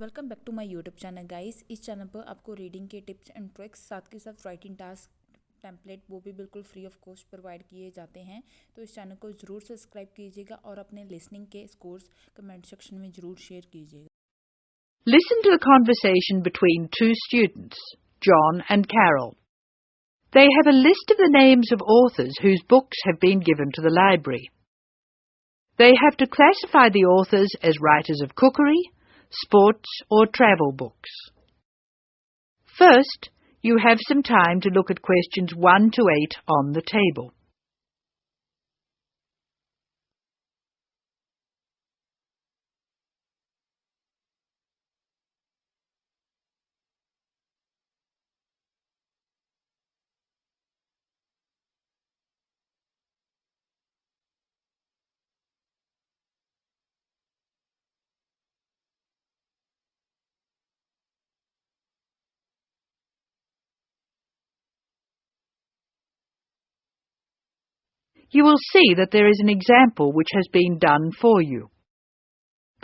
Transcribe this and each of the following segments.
Welcome back to my YouTube channel guys. इस channel पर आपको रीडिंग के टिप्स एंड ट्रिक्स साथ के साथ राइटिंग टास्क टेम्पलेट वो भी बिल्कुल फ्री ऑफ कॉस्ट प्रोवाइड किए जाते हैं। तो इस चैनल को ज़रूर सब्सक्राइब कीजिएगा और अपने लिसनिंग के स्कोर्स कमेंट सेक्शन में ज़रूर शेयर कीजिएगा। Listen to a conversation between two students, John and Carol. They have a list of the names of authors whose books have been given to the library. They have to classify the authors as writers of cookery, sports or travel books. First, you have some time to look at questions 1 to 8 on the table. You will see that there is an example which has been done for you.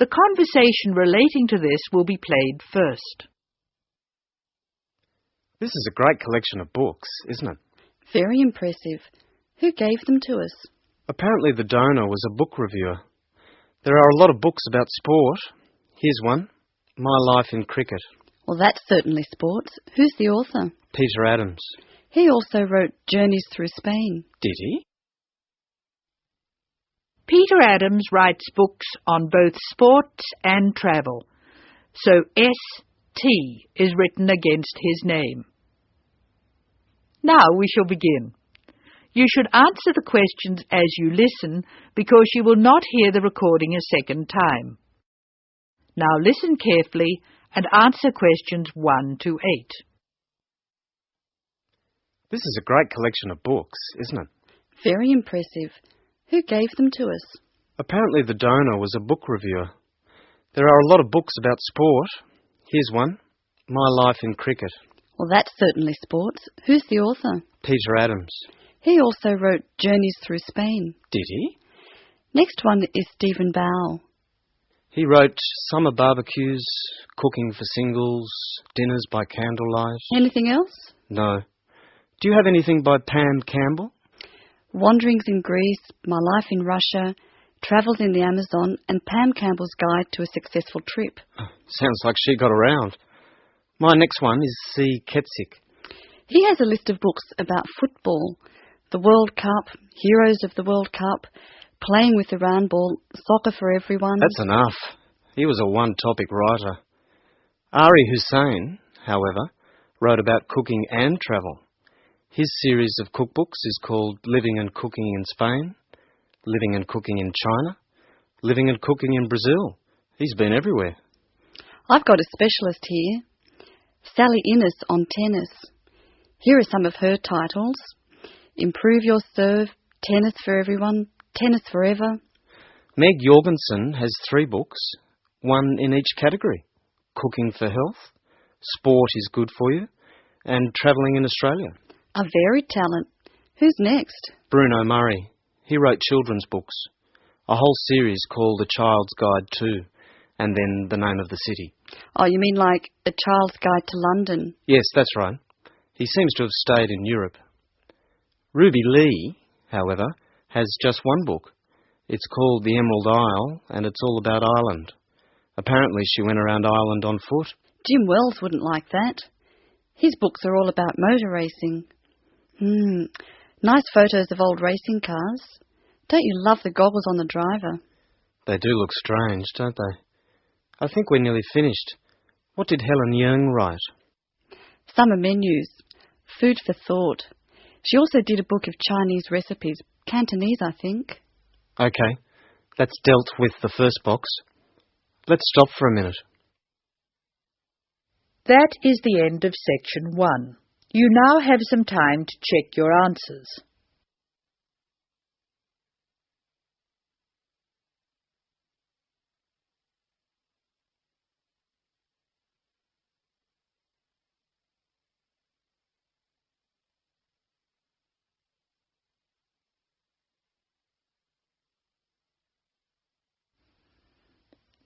The conversation relating to this will be played first. This is a great collection of books, isn't it? Very impressive. Who gave them to us? Apparently the donor was a book reviewer. There are a lot of books about sport. Here's one, My Life in Cricket. Well, that's certainly sports. Who's the author? Peter Adams. He also wrote Journeys Through Spain. Did he? Peter Adams writes books on both sports and travel, so S.T. is written against his name. Now we shall begin. You should answer the questions as you listen because you will not hear the recording a second time. Now listen carefully and answer questions 1 to 8. This is a great collection of books, isn't it? Very impressive. Who gave them to us? Apparently the donor was a book reviewer. There are a lot of books about sport. Here's one, My Life in Cricket. Well, that's certainly sports. Who's the author? Peter Adams. He also wrote Journeys Through Spain. Did he? Next one is Stephen Bow. He wrote Summer Barbecues, Cooking for Singles, Dinners by Candlelight. Anything else? No. Do you have anything by Pam Campbell? Wanderings in Greece, My Life in Russia, Travels in the Amazon, and Pam Campbell's Guide to a Successful Trip. Sounds like she got around. My next one is C. Ketsick. He has a list of books about football, the World Cup, Heroes of the World Cup, Playing with the Round Ball, Soccer for Everyone. That's enough. He was a one-topic writer. Ari Hussein, however, wrote about cooking and travel. His series of cookbooks is called Living and Cooking in Spain, Living and Cooking in China, Living and Cooking in Brazil. He's been everywhere. I've got a specialist here, Sally Innes on tennis. Here are some of her titles. Improve Your Serve, Tennis for Everyone, Tennis Forever. Meg Jorgensen has 3 books, one in each category. Cooking for Health, Sport is Good for You, and Travelling in Australia. A varied talent. Who's next? Bruno Murray. He wrote children's books, a whole series called A Child's Guide to, and then The Name of the City. Oh, you mean like A Child's Guide to London? Yes, that's right. He seems to have stayed in Europe. Ruby Lee, however, has just one book. It's called The Emerald Isle, and it's all about Ireland. Apparently she went around Ireland on foot. Jim Wells wouldn't like that. His books are all about motor racing. Nice photos of old racing cars. Don't you love the goggles on the driver? They do look strange, don't they? I think we're nearly finished. What did Helen Young write? Summer menus. Food for thought. She also did a book of Chinese recipes. Cantonese, I think. Okay, that's dealt with the first box. Let's stop for a minute. That is the end of section 1. You now have some time to check your answers.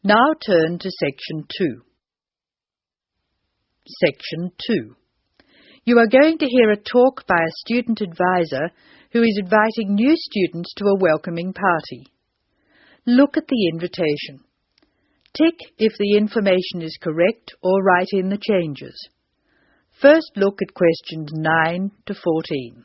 Now turn to section 2. Section 2. You are going to hear a talk by a student advisor who is inviting new students to a welcoming party. Look at the invitation. Tick if the information is correct or write in the changes. First look at questions 9 to 14.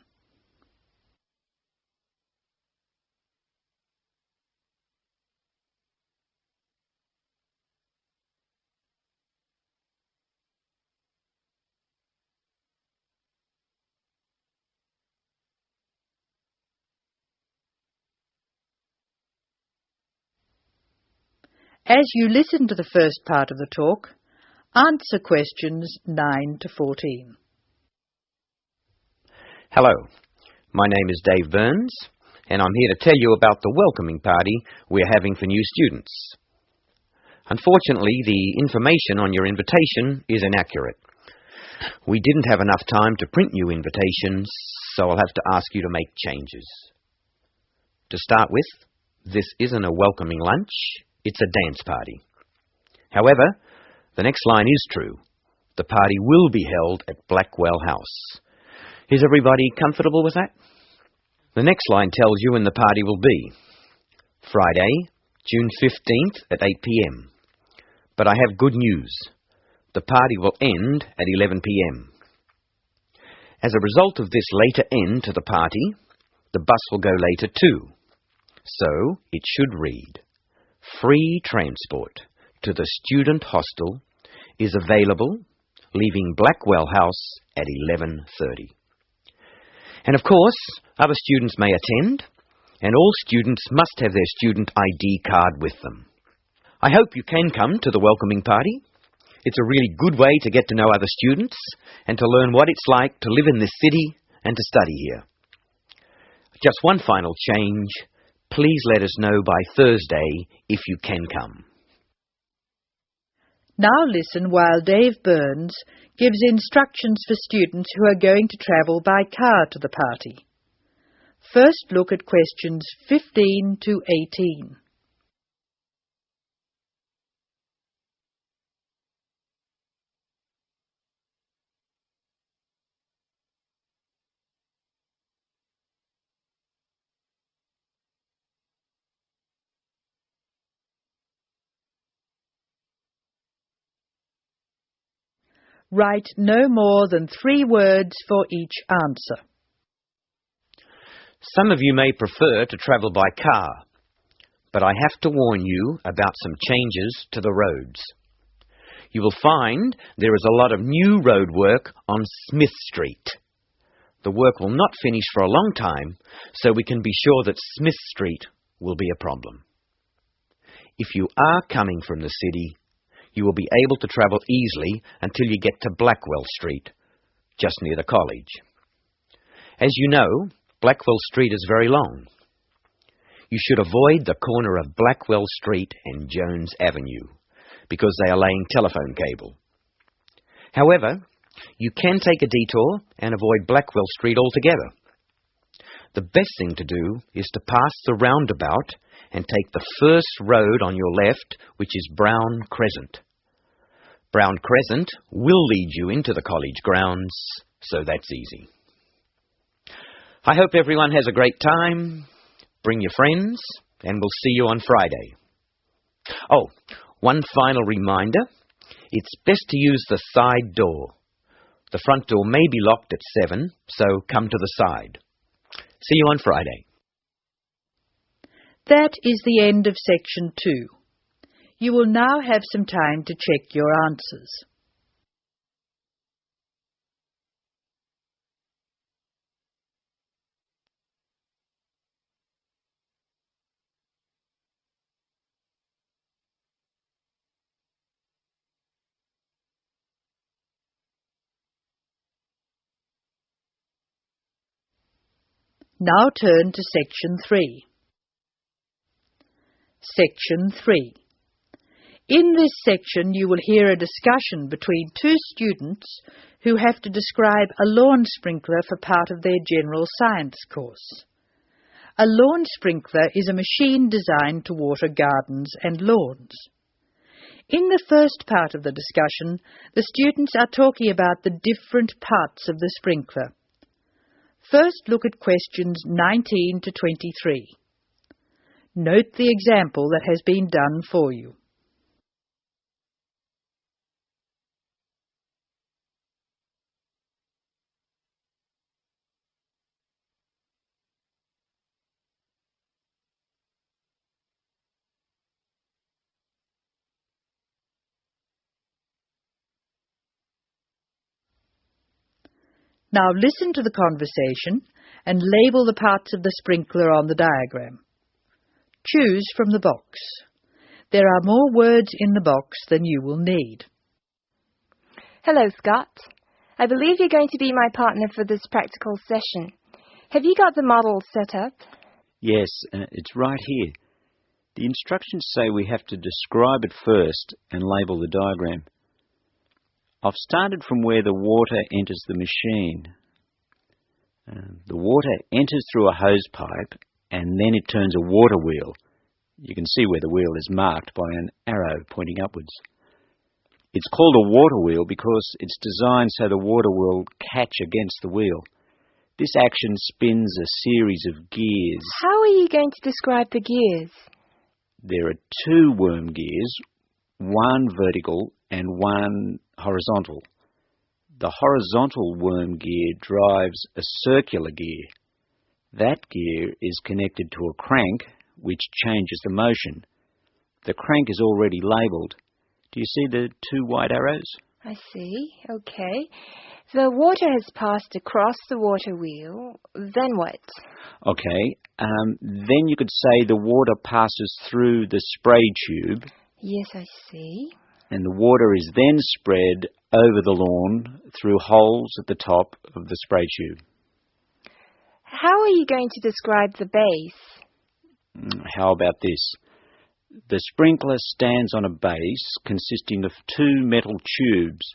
As you listen to the first part of the talk, answer questions 9 to 14. Hello, my name is Dave Burns, and I'm here to tell you about the welcoming party we're having for new students. Unfortunately, the information on your invitation is inaccurate. We didn't have enough time to print new invitations, so I'll have to ask you to make changes. To start with, this isn't a welcoming lunch, it's a dance party. However, the next line is true. The party will be held at Blackwell House. Is everybody comfortable with that? The next line tells you when the party will be. Friday, June 15th at 8 p.m. But I have good news. The party will end at 11 p.m. As a result of this later end to the party, the bus will go later too. So it should read, free transport to the student hostel is available, leaving Blackwell House at 11:30. And of course, other students may attend, and all students must have their student ID card with them. I hope you can come to the welcoming party. It's a really good way to get to know other students and to learn what it's like to live in this city and to study here. Just one final change. Please let us know by Thursday if you can come. Now listen while Dave Burns gives instructions for students who are going to travel by car to the party. First look at questions 15 to 18. Write no more than 3 words for each answer. Some of you may prefer to travel by car, but I have to warn you about some changes to the roads. You will find there is a lot of new road work on Smith Street. The work will not finish for a long time, so we can be sure that Smith Street will be a problem. If you are coming from the city, you will be able to travel easily until you get to Blackwell Street, just near the college. As you know, Blackwell Street is very long. You should avoid the corner of Blackwell Street and Jones Avenue, because they are laying telephone cable. However, you can take a detour and avoid Blackwell Street altogether. The best thing to do is to pass the roundabout and take the first road on your left, which is Brown Crescent. Brown Crescent will lead you into the college grounds, so that's easy. I hope everyone has a great time. Bring your friends, and we'll see you on Friday. Oh, one final reminder. It's best to use the side door. The front door may be locked at 7, so come to the side. See you on Friday. That is the end of section 2. You will now have some time to check your answers. Now turn to section 3. Section 3. In this section you will hear a discussion between 2 students who have to describe a lawn sprinkler for part of their general science course. A lawn sprinkler is a machine designed to water gardens and lawns. In the first part of the discussion, the students are talking about the different parts of the sprinkler. First, look at questions 19 to 23. Note the example that has been done for you. Now listen to the conversation and label the parts of the sprinkler on the diagram. Choose from the box. There are more words in the box than you will need. Hello, Scott. I believe you're going to be my partner for this practical session. Have you got the model set up? Yes, it's right here. The instructions say we have to describe it first and label the diagram. I've started from where the water enters the machine. The water enters through a hose pipe and then it turns a water wheel. You can see where the wheel is marked by an arrow pointing upwards. It's called a water wheel because it's designed so the water will catch against the wheel. This action spins a series of gears. How are you going to describe the gears? There are 2 worm gears, one vertical and one horizontal. The horizontal worm gear drives a circular gear. That gear is connected to a crank, which changes the motion. The crank is already labelled. Do you see the 2 white arrows? I see. Okay. The water has passed across the water wheel. Then what? Okay. Then you could say the water passes through the spray tube. Yes, I see. And the water is then spread over the lawn through holes at the top of the spray tube. How are you going to describe the base? How about this? The sprinkler stands on a base consisting of 2 metal tubes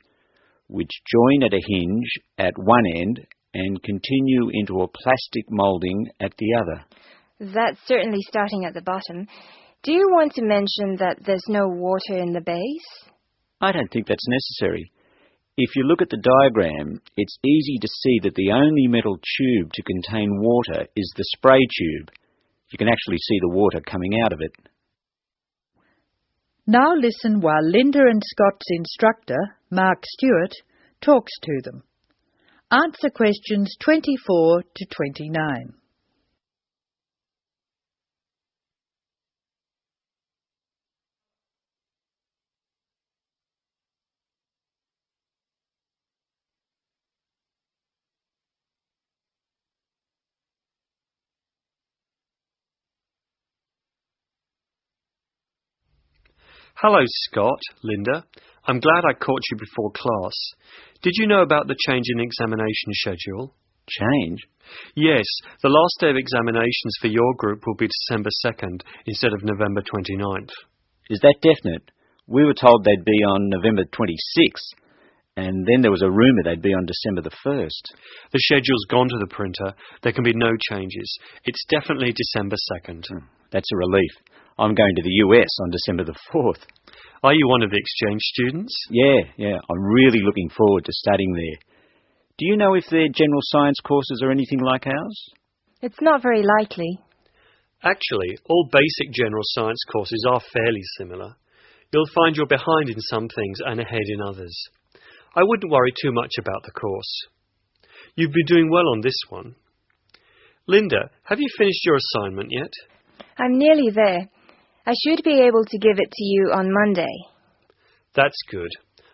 which join at a hinge at one end and continue into a plastic moulding at the other. That's certainly starting at the bottom. Do you want to mention that there's no water in the base? I don't think that's necessary. If you look at the diagram, it's easy to see that the only metal tube to contain water is the spray tube. You can actually see the water coming out of it. Now listen while Linda and Scott's instructor, Mark Stewart, talks to them. Answer questions 24 to 29. Hello, Scott, Linda. I'm glad I caught you before class. Did you know about the change in examination schedule? Change? Yes, the last day of examinations for your group will be December 2nd instead of November 29th. Is that definite? We were told they'd be on November 26th, and then there was a rumour they'd be on December the 1st. The schedule's gone to the printer. There can be no changes. It's definitely December 2nd. That's a relief. I'm going to the US on December the 4th. Are you one of the exchange students? Yeah. I'm really looking forward to studying there. Do you know if their general science courses are anything like ours? It's not very likely. Actually, all basic general science courses are fairly similar. You'll find you're behind in some things and ahead in others. I wouldn't worry too much about the course. You've been doing well on this one. Linda, have you finished your assignment yet? I'm nearly there. I should be able to give it to you on Monday. That's good.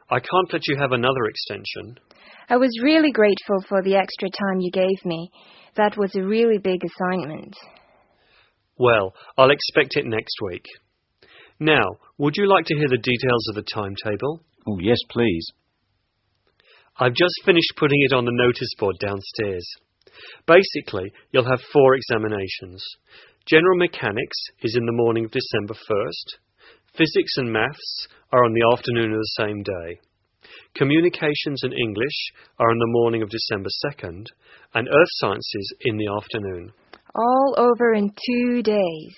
I can't let you have another extension. I was really grateful for the extra time you gave me. That was a really big assignment. Well, I'll expect it next week. Now, would you like to hear the details of the timetable? Oh, yes, please. I've just finished putting it on the notice board downstairs. Basically, you'll have 4 examinations. General Mechanics is in the morning of December 1st. Physics and Maths are on the afternoon of the same day. Communications and English are on the morning of December 2nd, and Earth Sciences in the afternoon. All over in 2 days.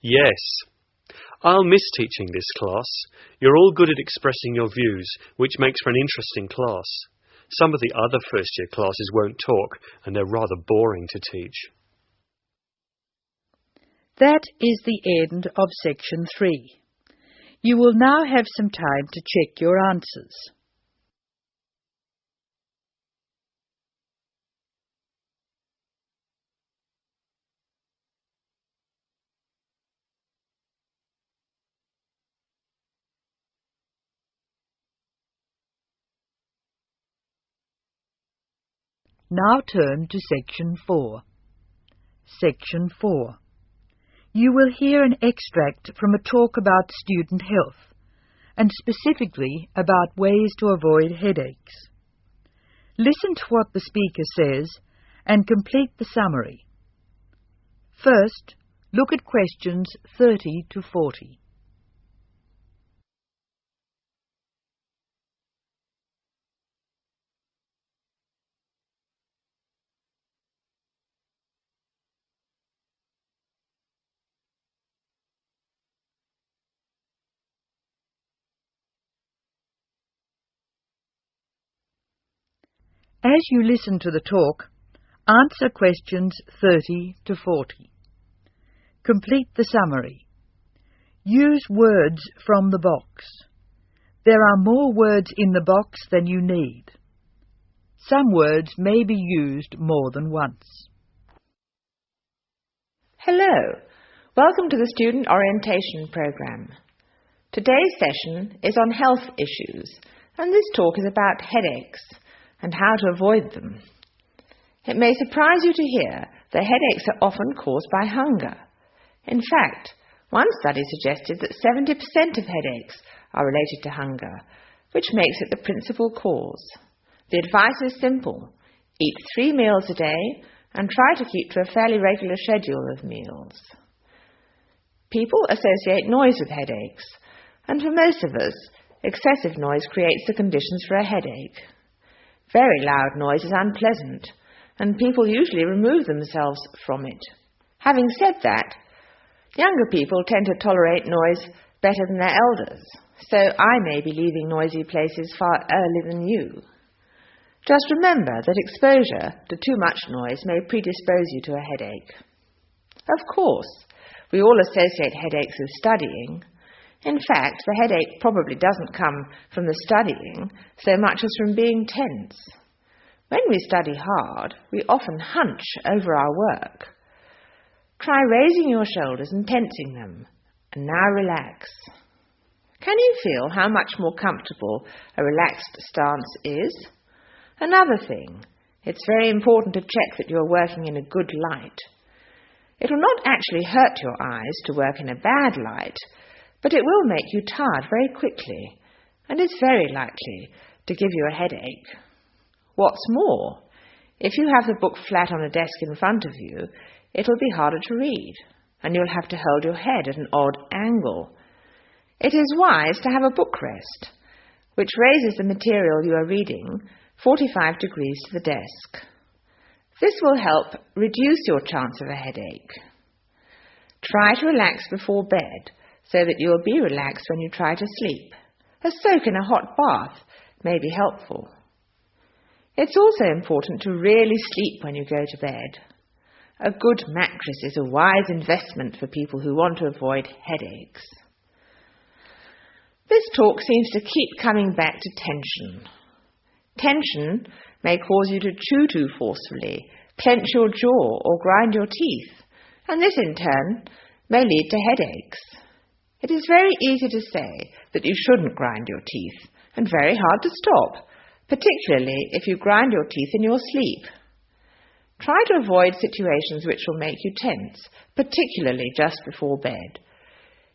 Yes. I'll miss teaching this class. You're all good at expressing your views, which makes for an interesting class. Some of the other first-year classes won't talk, and they're rather boring to teach. That is the end of section 3. You will now have some time to check your answers. Now turn to section 4. Section 4. You will hear an extract from a talk about student health, and specifically about ways to avoid headaches. Listen to what the speaker says and complete the summary. First, look at questions 30 to 40. As you listen to the talk, answer questions 30 to 40. Complete the summary. Use words from the box. There are more words in the box than you need. Some words may be used more than once. Hello, welcome to the Student Orientation Programme. Today's session is on health issues, and this talk is about headaches and how to avoid them. It may surprise you to hear that headaches are often caused by hunger. In fact, one study suggested that 70% of headaches are related to hunger, which makes it the principal cause. The advice is simple. Eat 3 meals a day and try to keep to a fairly regular schedule of meals. People associate noise with headaches, and for most of us, excessive noise creates the conditions for a headache. Very loud noise is unpleasant, and people usually remove themselves from it. Having said that, younger people tend to tolerate noise better than their elders, so I may be leaving noisy places far earlier than you. Just remember that exposure to too much noise may predispose you to a headache. Of course, we all associate headaches with studying. In fact, the headache probably doesn't come from the studying so much as from being tense. When we study hard, we often hunch over our work. Try raising your shoulders and tensing them, and now relax. Can you feel how much more comfortable a relaxed stance is? Another thing, it's very important to check that you're working in a good light. It will not actually hurt your eyes to work in a bad light, but it will make you tired very quickly, and is very likely to give you a headache. What's more, if you have the book flat on a desk in front of you, it'll be harder to read, and you'll have to hold your head at an odd angle. It is wise to have a bookrest, which raises the material you are reading 45 degrees to the desk. This will help reduce your chance of a headache. Try to relax before bed, so that you will be relaxed when you try to sleep. A soak in a hot bath may be helpful. It's also important to really sleep when you go to bed. A good mattress is a wise investment for people who want to avoid headaches. This talk seems to keep coming back to tension. Tension may cause you to chew too forcefully, clench your jaw, or grind your teeth, and this in turn may lead to headaches. It is very easy to say that you shouldn't grind your teeth, and very hard to stop, particularly if you grind your teeth in your sleep. Try to avoid situations which will make you tense, particularly just before bed.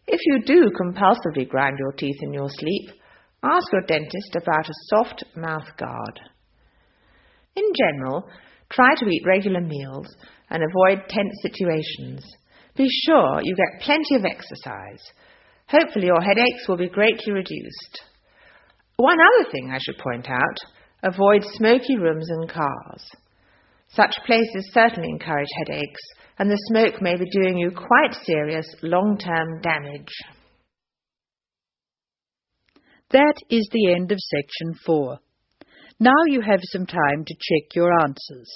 If you do compulsively grind your teeth in your sleep, ask your dentist about a soft mouth guard. In general, try to eat regular meals and avoid tense situations. Be sure you get plenty of exercise. Hopefully your headaches will be greatly reduced. One other thing I should point out, avoid smoky rooms and cars. Such places certainly encourage headaches, and the smoke may be doing you quite serious long-term damage. That is the end of section 4. Now you have some time to check your answers.